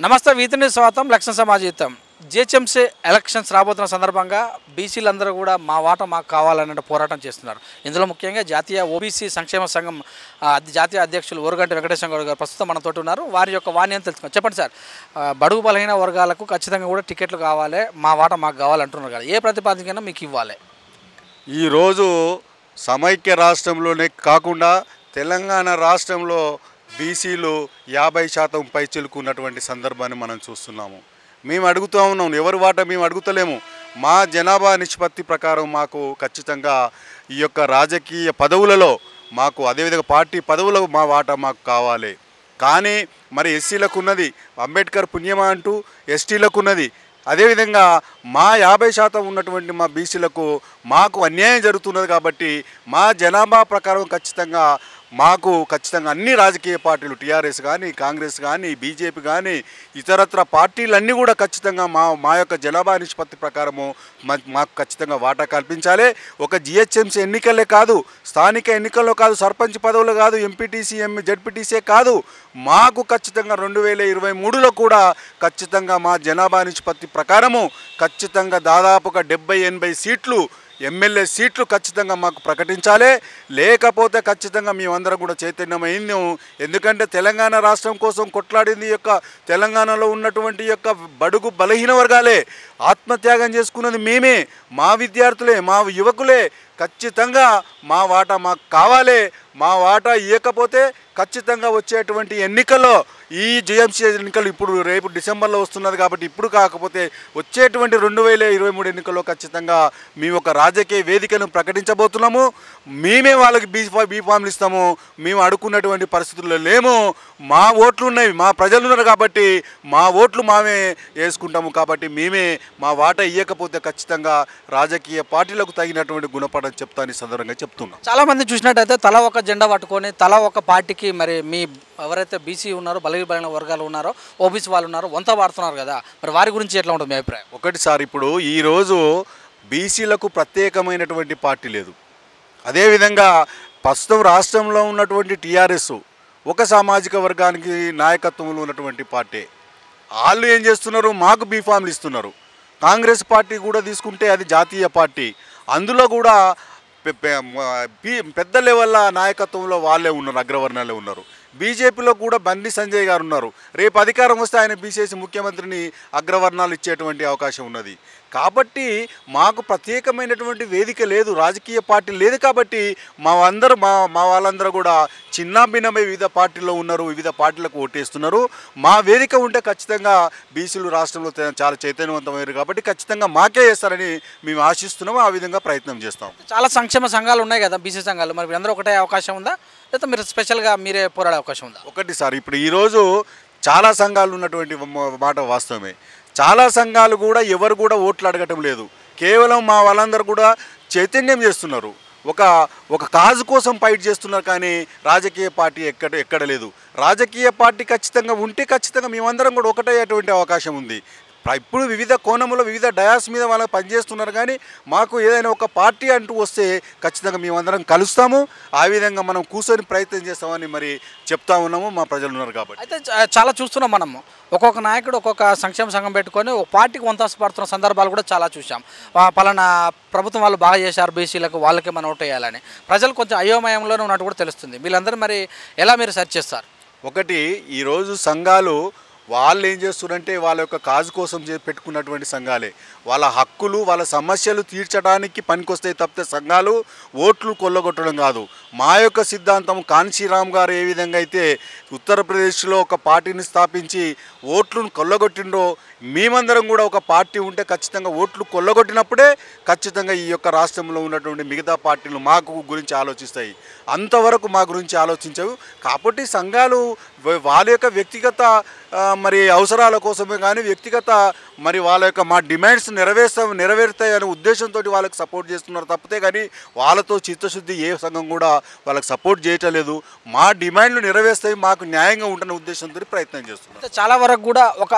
నమస్తే వీతిని స్వాగతం లక్ష్య సమాజీతం జిహెచ్ఎంసీ ఎలక్షన్స్ రాబోతున్న సందర్భంగా బీసీలందరూ కూడా మా వాటా మాకు కావాలనే పోరాటం చేస్తున్నారు. ఇందులో ముఖ్యంగా జాతీయ ఓబీసీ సంక్షేమ సంఘం జాతీయ అధ్యక్షులు ఓరుగంటి వెంకటేశ్వర గౌడ్ గారు ప్రస్తుతం మనతో ఉన్నారు. వారి యొక్క వాణి అని తెలుసుకున్నాం. చెప్పండి సార్, బడుగు బలహీన వర్గాలకు ఖచ్చితంగా కూడా టికెట్లు కావాలి, మా వాటా మాకు కావాలంటున్నారు కదా, ఏ ప్రతిపాదికైనా మీకు ఇవ్వాలి? ఈరోజు సమైక్య రాష్ట్రంలోనే కాకుండా తెలంగాణ రాష్ట్రంలో బీసీలు 50% పైచిలుకున్నటువంటి సందర్భాన్ని మనం చూస్తున్నాము. మేము అడుగుతూ ఉన్నాం, ఎవరి వాటా మేము అడుగుతలేము. మా జనాభా నిష్పత్తి ప్రకారం మాకు ఖచ్చితంగా ఈ యొక్క రాజకీయ పదవులలో మాకు, అదేవిధంగా పార్టీ పదవులకు మా వాటా మాకు కావాలి. కానీ మరి ఎస్సీలకు ఉన్నది, అంబేద్కర్ పుణ్యమా అంటూ ఎస్టీలకు ఉన్నది. అదేవిధంగా మా 50% ఉన్నటువంటి మా బీసీలకు మాకు అన్యాయం జరుగుతున్నది. కాబట్టి మా జనాభా ప్రకారం ఖచ్చితంగా మాకు అన్ని రాజకీయ పార్టీలు, టీఆర్ఎస్ కానీ, కాంగ్రెస్ కానీ, బీజేపీ కానీ, ఇతరత్ర పార్టీలన్నీ కూడా ఖచ్చితంగా మా యొక్క జనాభా నిష్పత్తి ప్రకారము మాకు ఖచ్చితంగా వాటా కల్పించాలి. ఒక జిహెచ్ఎంసీ ఎన్నికలే కాదు, స్థానిక ఎన్నికల్లో కాదు, సర్పంచ్ పదవులు కాదు, ఎంపీటీసీ జెడ్పీటీసీ కాదు, మాకు ఖచ్చితంగా 2023లో కూడా ఖచ్చితంగా మా జనాభా నిష్పత్తి ప్రకారము ఖచ్చితంగా దాదాపుగా 70-80 సీట్లు, ఎమ్మెల్యే సీట్లు ఖచ్చితంగా మాకు ప్రకటించాలి. లేకపోతే ఖచ్చితంగా మేమందరం కూడా చైతన్యమైంది. ఎందుకంటే తెలంగాణ రాష్ట్రం కోసం కొట్లాడింది యొక్క తెలంగాణలో ఉన్నటువంటి యొక్క బడుగు బలహీన వర్గాలే, ఆత్మత్యాగం చేసుకున్నది మేమే, మా విద్యార్థులే, మా యువకులే. ఖచ్చితంగా మా వాటా మాకు కావాలి. మా వాటా ఇవ్వకపోతే ఖచ్చితంగా వచ్చేటువంటి ఎన్నికల్లో, ఈ జిఎంసీ ఎన్నికలు ఇప్పుడు రేపు డిసెంబర్లో వస్తున్నది కాబట్టి ఇప్పుడు కాకపోతే వచ్చేటువంటి 2023 ఎన్నికల్లో ఖచ్చితంగా మేము ఒక రాజకీయ వేదికను ప్రకటించబోతున్నాము. మేమే వాళ్ళకి బీఫామ్లు ఇస్తాము. మేము అడుక్కున్నటువంటి పరిస్థితుల్లో లేము. మా ఓట్లు ఉన్నాయి, మా ప్రజలు ఉన్నారు కాబట్టి మా ఓట్లు మామే వేసుకుంటాము. కాబట్టి మేమే మా వాటా ఇవ్వకపోతే ఖచ్చితంగా రాజకీయ పార్టీలకు తగినటువంటి గుణపడని చెప్తాను ఈ సందర్భంగా చెప్తున్నాం. చాలామంది చూసినట్టయితే తలా ఒక జెండా పట్టుకొని తలా ఒక పార్టీకి, మరి మీ ఎవరైతే బీసీ ఉన్నారో, బలహీన వర్గాలు ఉన్నారో, ఓబీసీ వాళ్ళు ఉన్నారో వంత వాడుతున్నారు కదా, మరి వారి గురించి ఎట్లా ఉంటుంది మీ అభిప్రాయం? ఒకటి సార్, ఇప్పుడు ఈరోజు బీసీలకు ప్రత్యేకమైనటువంటి పార్టీ లేదు. అదేవిధంగా ప్రస్తుతం రాష్ట్రంలో ఉన్నటువంటి టీఆర్ఎస్ ఒక సామాజిక వర్గానికి నాయకత్వంలో ఉన్నటువంటి పార్టీ. వాళ్ళు ఏం చేస్తున్నారు, మాకు బీఫామ్లు ఇస్తున్నారు. కాంగ్రెస్ పార్టీ కూడా తీసుకుంటే అది జాతీయ పార్టీ, అందులో కూడా పెద్ద లెవెల్ల నాయకత్వంలో వాళ్ళే ఉన్నారు, అగ్రవర్ణాలే ఉన్నారు. బీజేపీలో కూడా బండి సంజయ్ గారు ఉన్నారు. రేపు అధికారం వస్తే ఆయన బీసీసీ ముఖ్యమంత్రిని అగ్రవర్ణాలు ఇచ్చేటువంటి అవకాశం ఉన్నది. కాబట్టి మాకు ప్రత్యేకమైనటువంటి వేదిక లేదు, రాజకీయ పార్టీ లేదు. కాబట్టి మా వాళ్ళందరూ కూడా చిన్నాభిన్నమై వివిధ పార్టీల్లో ఉన్నారు, వివిధ పార్టీలకు ఓటేస్తున్నారు. మా వేదిక ఉంటే ఖచ్చితంగా బీసీలు రాష్ట్రంలో చాలా చైతన్యవంతమయ్యారు కాబట్టి ఖచ్చితంగా మాకే చేస్తారని మేము ఆశిస్తున్నాము. ఆ విధంగా ప్రయత్నం చేస్తాం. చాలా సంక్షేమ సంఘాలు ఉన్నాయి కదా, బీసీ సంఘాలు, మరి అందరూ ఒకటే అవకాశం ఉందా, లేదా మీరు స్పెషల్గా మీరే పోరాడే అవకాశం ఉందా? ఒకటి సార్, ఇప్పుడు ఈరోజు చాలా సంఘాలు ఉన్నటువంటి మాట వాస్తవమే. చాలా సంఘాలు కూడా ఎవరు కూడా ఓట్లు అడగటం లేదు. కేవలం మా వాళ్ళందరూ కూడా చైతన్యం చేస్తున్నారు, ఒక కాజు కోసం ఫైట్ చేస్తున్నారు. కానీ రాజకీయ పార్టీ ఎక్కడ లేదు. రాజకీయ పార్టీ ఖచ్చితంగా ఉంటే ఖచ్చితంగా మేమందరం కూడా ఒకటయ్యేటువంటి అవకాశం ఉంది. ఇప్పుడు వివిధ కోణంలో వివిధ డయాస్ మీద వాళ్ళు పనిచేస్తున్నారు. కానీ మాకు ఏదైనా ఒక పార్టీ అంటూ వస్తే ఖచ్చితంగా మేమందరం కలుస్తాము. ఆ విధంగా మనం కూర్చొని ప్రయత్నం చేస్తామని మరి చెప్తా ఉన్నాము. మా ప్రజలు ఉన్నారు కాబట్టి. అయితే చాలా చూస్తున్నాం మనము, ఒక్కొక్క నాయకుడు ఒక్కొక్క సంక్షేమ సంఘం పెట్టుకొని ఒక పార్టీకి వంతాసపడుతున్న సందర్భాలు కూడా చాలా చూసాం. పలానా ప్రభుత్వం వాళ్ళు బాగా చేశారు బీసీలకు, వాళ్ళకే మనం ఓటు వేయాలని ప్రజలు కొంచెం అయోమయంలోనే ఉన్నట్టు కూడా తెలుస్తుంది. వీళ్ళందరూ మరి ఎలా మీరు సెర్చ్ చేస్తారు? ఒకటి, ఈరోజు సంఘాలు వాళ్ళు ఏం చేస్తున్నారంటే వాళ్ళ యొక్క కాజు కోసం పెట్టుకున్నటువంటి సంఘాలే. వాళ్ళ హక్కులు, వాళ్ళ సమస్యలు తీర్చడానికి పనికొస్తాయి తప్పితే సంఘాలు ఓట్లు కొల్లగొట్టడం కాదు. మా యొక్క సిద్ధాంతం కాన్షీరామ్ గారు ఏ విధంగా అయితే ఉత్తరప్రదేశ్లో ఒక పార్టీని స్థాపించి ఓట్లను కొల్లగొట్టిండో, మేమందరం కూడా ఒక పార్టీ ఉంటే ఖచ్చితంగా ఓట్లు కొల్లగొట్టినప్పుడే ఖచ్చితంగా ఈ యొక్క రాష్ట్రంలో ఉన్నటువంటి మిగతా పార్టీలు మాకు గురించి ఆలోచిస్తాయి. అంతవరకు మా గురించి ఆలోచించవు. కాబట్టి సంఘాలు వాళ్ళ యొక్క వ్యక్తిగత మరి అవసరాల కోసమే కానీ వ్యక్తిగత మరి వాళ్ళ యొక్క మా డిమాండ్స్ నెరవేరుతాయనే ఉద్దేశంతో వాళ్ళకి సపోర్ట్ చేస్తున్నారు తప్పితే కానీ వాళ్ళతో చిత్తశుద్ధి ఏ సంఘం కూడా వాళ్ళకి సపోర్ట్ చేయటం లేదు. మా డిమాండ్లు నెరవేరుస్తాయి, మాకు న్యాయంగా ఉంటున్న ఉద్దేశంతో ప్రయత్నం చేస్తున్నారు. చాలా వరకు కూడా ఒక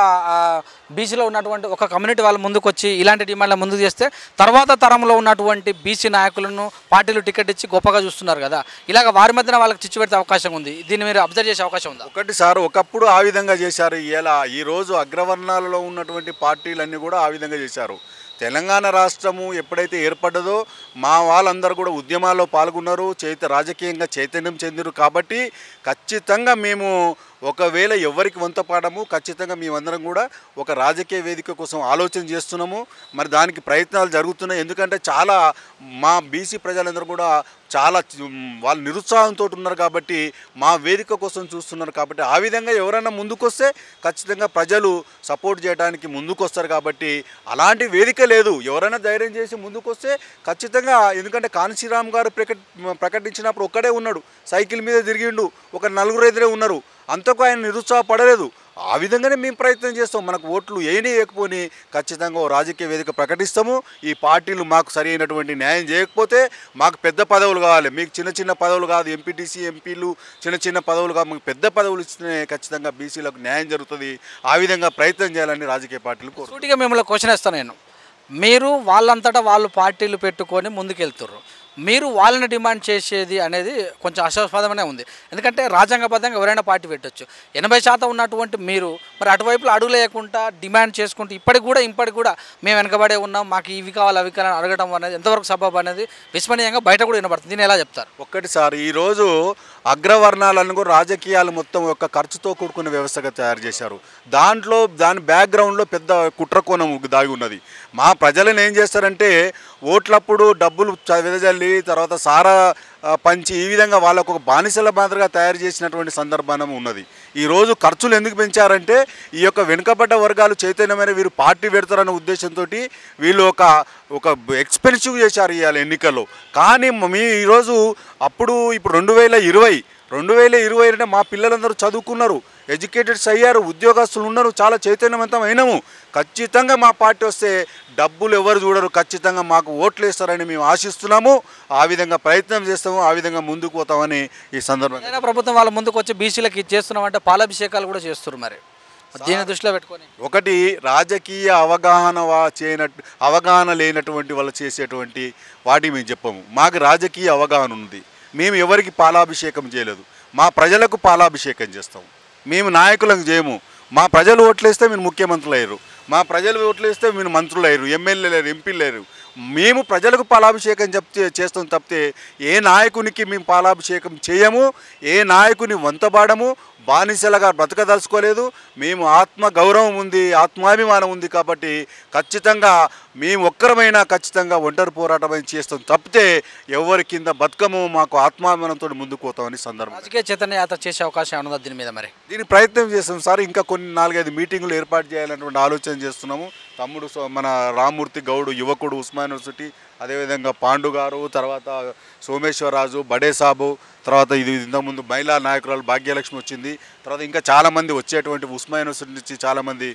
బీసీలో ఉన్నటువంటి ఒక కమ్యూనిటీ వాళ్ళు ముందుకు వచ్చి ఇలాంటి డిమాండ్ల ముందుకు చేస్తే తర్వాత తరంలో ఉన్నటువంటి బీసీ నాయకులను పార్టీలు టికెట్ ఇచ్చి గొప్పగా చూస్తున్నారు కదా, ఇలాగ వారి మధ్యన వాళ్ళకి చిచ్చు పెడితే అవకాశం ఉంది. దీన్ని మీరు అబ్జర్వ్ చేసే అవకాశం ఉందా? ఒకటి సార్ ఒకప్పుడు ఆ విధంగా చేశారు. ఇలా ఈరోజు అగ్రవర్ణాలలో ఉన్నటువంటి పార్టీలన్నీ కూడా ఆ విధంగా చేశారు. తెలంగాణ రాష్ట్రము ఎప్పుడైతే ఏర్పడ్డదో మా వాళ్ళందరూ కూడా ఉద్యమాల్లో పాల్గొన్నారు, రాజకీయంగా చైతన్యం చెందిరు. కాబట్టి ఖచ్చితంగా మేము ఒకవేళ ఎవరికి వంతపాడము, ఖచ్చితంగా మేమందరం కూడా ఒక రాజకీయ వేదిక కోసం ఆలోచన చేస్తున్నాము. మరి దానికి ప్రయత్నాలు జరుగుతున్నాయి. ఎందుకంటే చాలా మా బీసీ ప్రజలందరూ కూడా చాలా వాళ్ళు నిరుత్సాహంతో ఉన్నారు. కాబట్టి మా వేదిక కోసం చూస్తున్నారు. కాబట్టి ఆ విధంగా ఎవరైనా ముందుకొస్తే ఖచ్చితంగా ప్రజలు సపోర్ట్ చేయడానికి ముందుకొస్తారు. కాబట్టి అలాంటి వేదిక లేదు. ఎవరైనా ధైర్యం చేసి ముందుకొస్తే ఖచ్చితంగా, ఎందుకంటే కాంశీరామ్ గారు ప్రకటించినప్పుడు ఒక్కడే ఉన్నాడు, సైకిల్ మీద తిరిగిండు, ఒక నలుగురు ఎదురే ఉన్నారు. అంతకు ఆయన నిరుత్సాహపడలేదు. ఆ విధంగానే మేము ప్రయత్నం చేస్తాం. మనకు ఓట్లు వేయకపోని ఖచ్చితంగా ఓ రాజకీయ వేదిక ప్రకటిస్తాము. ఈ పార్టీలు మాకు సరి అయినటువంటి న్యాయం చేయకపోతే మాకు పెద్ద పదవులు కావాలి. మీకు చిన్న చిన్న పదవులు కాదు, ఎంపీటీసీ ఎంపీలు చిన్న చిన్న పదవులు కాదు, మాకు పెద్ద పదవులు ఇస్తేనే ఖచ్చితంగా బీసీలకు న్యాయం జరుగుతుంది. ఆ విధంగా ప్రయత్నం చేయాలని రాజకీయ పార్టీలు కోరుకుంటున్నాను. సూటిగా మిమ్మల్ని క్వశ్చన్ ఇస్తాను నేను. మీరు వాళ్ళంతటా వాళ్ళు పార్టీలు పెట్టుకొని ముందుకెళ్తుర్రు, మీరు వాళ్ళని డిమాండ్ చేసేది అనేది కొంచెం అసంస్పదమనే ఉంది. ఎందుకంటే రాజ్యాంగబద్ధంగా ఎవరైనా పార్టీ పెట్టచ్చు. 80% ఉన్నటువంటి మీరు మరి అటువైపులో అడుగు లేకుండా డిమాండ్ చేసుకుంటూ ఇప్పటికి కూడా మేము వెనకబడే ఉన్నాం, మాకు ఇవి కావాలి అవి కావాలని అడగడం అనేది ఎంతవరకు సబబు అనేది విస్మరణీయంగా బయట కూడా వినబడుతుంది. దీన్ని ఎలా చెప్తారు? ఒక్కటి సార్, ఈరోజు అగ్రవర్ణాలను కూడా రాజకీయాలు మొత్తం ఒక ఖర్చుతో కూడుకున్న వ్యవస్థగా తయారు చేశారు. దాని బ్యాక్గ్రౌండ్లో పెద్ద కుట్రకోణం దాగి ఉన్నది. మా ప్రజలను ఏం చేస్తారంటే ఓట్లప్పుడు డబ్బులు వెదజల్లి తర్వాత సారా పంచి ఈ విధంగా వాళ్ళకు ఒక బానిసల మాదిరిగా తయారు చేసినటువంటి సందర్భం ఉన్నది. ఈరోజు ఖర్చులు ఎందుకు పెంచారంటే ఈ యొక్క వెనుకబడ్డ వర్గాలు చైతన్యమైన వీరు పార్టీ పెడతారన్న ఉద్దేశంతో వీళ్ళు ఒక ఎక్స్పెన్సివ్ చేశారు ఇవాళ ఎన్నికల్లో. కానీ మీ ఈరోజు ఇప్పుడు 2020 అంటే మా పిల్లలందరూ చదువుకున్నారు, ఎడ్యుకేటెడ్స్ అయ్యారు, ఉద్యోగస్తులు ఉన్నారు, చాలా చైతన్యవంతం అయినాము. ఖచ్చితంగా మా పార్టీ వస్తే డబ్బులు ఎవరు చూడరు, ఖచ్చితంగా మాకు ఓట్లు వేస్తారని మేము ఆశిస్తున్నాము. ఆ విధంగా ప్రయత్నం చేస్తాము, ఆ విధంగా ముందుకు పోతామని ఈ సందర్భంగా ప్రభుత్వం వాళ్ళ ముందుకు వచ్చి బీసీలకు ఇది చేస్తున్నామంటే పాలాభిషేకాలు కూడా చేస్తున్నారు. మరి దీన్ని దృష్టిలో పెట్టుకొని ఒకటి రాజకీయ అవగాహన లేనటువంటి వాళ్ళు చేసేటువంటి వాటికి మేము చెప్పము. మాకు రాజకీయ అవగాహన ఉంది. మేము ఎవరికి పాలాభిషేకం చేయలేదు, మా ప్రజలకు పాలాభిషేకం చేస్తాం. మేము నాయకులకు చేయము. మా ప్రజలు ఓట్లేస్తే మీరు ముఖ్యమంత్రులు అయ్యారు, మా ప్రజలు ఓట్లేస్తే మీరు మంత్రులు అయ్యారు, ఎమ్మెల్యేలు అయ్యారు, ఎంపీలు అయ్యారు. మేము ప్రజలకు పాలాభిషేకం చేస్తాం తప్పితే ఏ నాయకునికి మేము పాలాభిషేకం చేయము, ఏ నాయకుని వంతబాడము, బానిసలుగా బ్రతకదలుచుకోలేదు. మేము ఆత్మ గౌరవం ఉంది, ఆత్మాభిమానం ఉంది. కాబట్టి ఖచ్చితంగా మేము ఒక్కరమైనా ఖచ్చితంగా ఒంటరి పోరాటం చేస్తాం తప్పితే ఎవరి కింద బతుకము. మాకు ఆత్మాభిమానంతో ముందుకు పోతామని సందర్భం. రాజకీయ చైతన్య యాత్ర చేసే అవకాశం ఉన్నదా దీని మీద? మరి దీనికి ప్రయత్నం చేస్తాం సార్. ఇంకా కొన్ని 4-5 మీటింగులు ఏర్పాటు చేయాలన్నటువంటి ఆలోచన చేస్తున్నాము. తమ్ముడు మన రామ్మూర్తి గౌడ్ యువకుడు ఉస్మాన్ యూనివర్సిటీ, అదేవిధంగా పాండు గారు, తర్వాత సోమేశ్వరరాజు, బడే సాబు, తర్వాత ఇది ఇంతకుముందు మహిళా నాయకురాలు భాగ్యలక్ష్మి వచ్చింది. తర్వాత ఇంకా చాలామంది వచ్చేటువంటి ఉస్మాన్ యూనివర్సిటీ నుంచి చాలామంది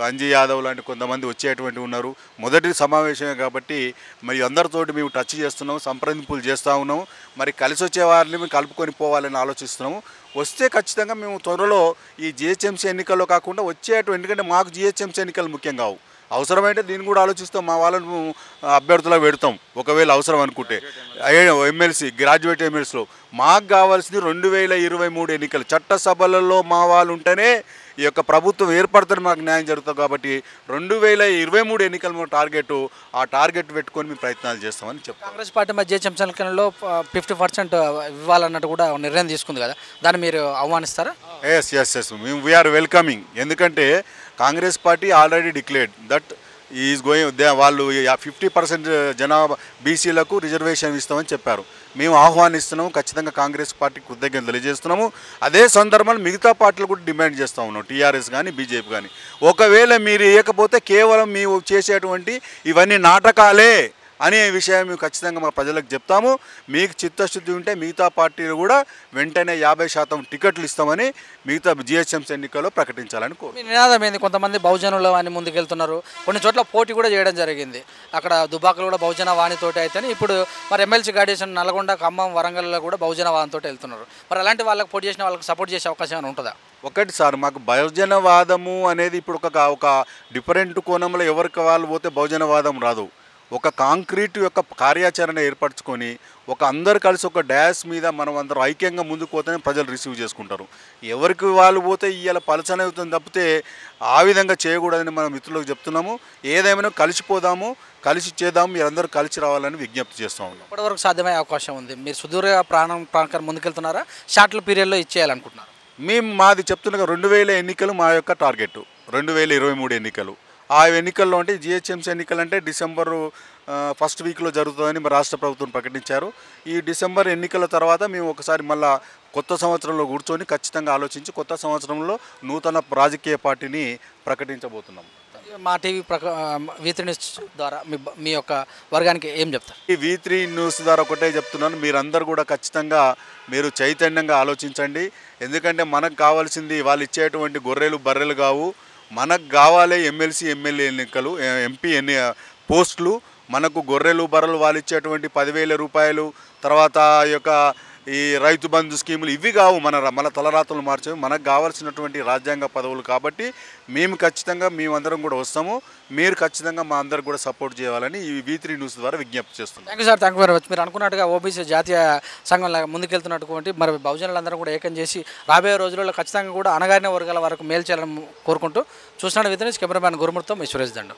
అంజీ యాదవ్ లాంటి కొంతమంది వచ్చేటువంటి ఉన్నారు. మొదటి సమావేశమే కాబట్టి మరి అందరితోటి మేము టచ్ చేస్తున్నాము, సంప్రదింపులు చేస్తూ ఉన్నాము. మరి కలిసి వచ్చే వారిని మేము కలుపుకొని పోవాలని ఆలోచిస్తున్నాము. వస్తే ఖచ్చితంగా మేము త్వరలో ఈ జిహెచ్ఎంసీ ఎన్నికల్లో కాకుండా ఎందుకంటే మాకు జిహెచ్ఎంసీ ఎన్నికలు ముఖ్యం కావు. అవసరమైతే దీన్ని కూడా ఆలోచిస్తాం, మా వాళ్ళను అభ్యర్థులకు పెడతాం ఒకవేళ అవసరం అనుకుంటే. ఎమ్మెల్సీ గ్రాడ్యుయేట్ ఎమ్మెల్సీలో మాకు కావాల్సింది 2023 ఎన్నికలు. చట్టసభలలో మా వాళ్ళు ఉంటేనే ఈ యొక్క ప్రభుత్వం ఏర్పడుతుంది, మాకు న్యాయం జరుగుతుంది. కాబట్టి 2023 ఎన్నికల ఆ టార్గెట్ పెట్టుకొని మేము ప్రయత్నాలు చేస్తామని చెప్తాం. కాంగ్రెస్ పార్టీ మధ్య జిహెచ్ఎంసీలో 50% ఇవ్వాలన్నట్టు కూడా నిర్ణయం తీసుకుంది కదా, దాన్ని మీరు ఆహ్వానిస్తారా? ఎస్ మేము వీఆర్ వెల్కమింగ్. ఎందుకంటే Congress party already declared that is going, వాళ్ళు 50% జనాభా బీసీలకు రిజర్వేషన్ ఇస్తామని చెప్పారు. మేము ఆహ్వానిస్తున్నాము. ఖచ్చితంగా కాంగ్రెస్ పార్టీకి కృతజ్ఞతలు తెలియజేస్తున్నాము. అదే సందర్భంలో మిగతా పార్టీలు కూడా డిమాండ్ చేస్తూ ఉన్నాం, టీఆర్ఎస్ కానీ బీజేపీ కానీ. ఒకవేళ మీరు ఇవ్వకపోతే కేవలం మేము చేసేటువంటి ఇవన్నీ నాటకాలే అనే విషయం మేము ఖచ్చితంగా మా ప్రజలకు చెప్తాము. మీకు చిత్తశుద్ధి ఉంటే మిగతా పార్టీలు కూడా వెంటనే 50% టికెట్లు ఇస్తామని మిగతా జిహెచ్ఎంసీ ఎన్నికల్లో ప్రకటించాలని మీ నినాదం ఏంది? కొంతమంది బహుజనుల వాణి ముందుకెళ్తున్నారు, కొన్ని చోట్ల పోటీ కూడా చేయడం జరిగింది. అక్కడ దుబాకలు కూడా బహుజన వాణితోటి అయితేనే ఇప్పుడు మరి ఎమ్మెల్సీ గాడేషన్ నల్గొండ, ఖమ్మం, వరంగల్లో కూడా బహుజన వాదంతో వెళ్తున్నారు. మరి అలాంటి వాళ్ళకి పోటీ చేసిన వాళ్ళకి సపోర్ట్ చేసే అవకాశం ఏమైనా ఉంటుందా? ఒకటి సార్, మాకు బహుజనవాదము అనేది ఇప్పుడు ఒక డిఫరెంట్ కోణంలో ఎవరికి వాళ్ళు పోతే బహుజనవాదం రాదు. ఒక కాంక్రీట్ యొక్క కార్యాచరణ ఏర్పరచుకొని ఒక అందరు కలిసి ఒక డ్యాష్ మీద మనం అందరూ ఐక్యంగా ముందుకు పోతేనే ప్రజలు రిసీవ్ చేసుకుంటారు. ఎవరికి వాళ్ళు పోతే ఇవాళ పలచన అవుతుంది తప్పితే ఆ విధంగా చేయకూడదని మన మిత్రులకు చెప్తున్నాము. ఏదేమైనా కలిసిపోదాము, కలిసి చేద్దాము, మీరందరూ కలిసి రావాలని విజ్ఞప్తి చేస్తాము. ఇప్పటివరకు సాధ్యమయ్యే అవకాశం ఉంది. మీరు సుదూర ప్రాణం ముందుకెళ్తున్నారా, షార్ట్ పీరియడ్లో ఇచ్చేయాలనుకుంటున్నారు? మేము మాది చెప్తున్నగా 2000 ఎన్నికలు మా యొక్క టార్గెట్. 2023 ఎన్నికలు. ఆ ఎన్నికల్లో అంటే జిహెచ్ఎంసీ ఎన్నికలు అంటే డిసెంబరు ఫస్ట్ వీక్లో జరుగుతుందని రాష్ట్ర ప్రభుత్వం ప్రకటించారు. ఈ డిసెంబర్ ఎన్నికల తర్వాత మేము ఒకసారి మళ్ళా కొత్త సంవత్సరంలో కూర్చొని ఖచ్చితంగా ఆలోచించి కొత్త సంవత్సరంలో నూతన రాజకీయ పార్టీని ప్రకటించబోతున్నాం. మా టీవీ V3 న్యూస్ ద్వారా మీ యొక్క వర్గానికి ఏం చెప్తారు? ఈ V3 న్యూస్ ద్వారా ఒకటే చెప్తున్నాను, మీరందరూ కూడా ఖచ్చితంగా మీరు చైతన్యంగా ఆలోచించండి. ఎందుకంటే మనకు కావాల్సింది వాళ్ళు ఇచ్చేటువంటి గొర్రెలు బర్రెలు కావు. మనకు కావాలి ఎమ్మెల్సీ ఎమ్మెల్యే ఎన్నికలు, ఎంపీ పోస్టులు. మనకు గొర్రెలు బర్రెలు వాళ్ళు ఇచ్చేటువంటి 10,000 రూపాయలు, తర్వాత యొక్క ఈ రైతు బంధు స్కీములు ఇవి కావు. మన తలరాతలు మార్చేవి. మనకు కావాల్సినటువంటి రాజ్యాంగ పదవులు. కాబట్టి మేమందరం కూడా వస్తాము. మీరు ఖచ్చితంగా మా అందరికి కూడా సపోర్ట్ చేయాలని ఈ V3 న్యూస్ ద్వారా విజ్ఞప్తి చేస్తున్నాం. Thank you sir, thank you very much. మీరు అనుకున్నట్టుగా ఓబీసీ జాతీయ సంఘంలో ముందుకెళ్తున్నటువంటి మరి బహుజనులందరూ కూడా ఏకం చేసి రాబోయే రోజుల్లో ఖచ్చితంగా కూడా అణగారిన వర్గాల వరకు మేలు చేయాలని కోరుకుంటూ చూస్తున్నాడు V3 న్యూస్ కెమెరామ్యాన్ గురుమూర్తం, సురేష్ దండు.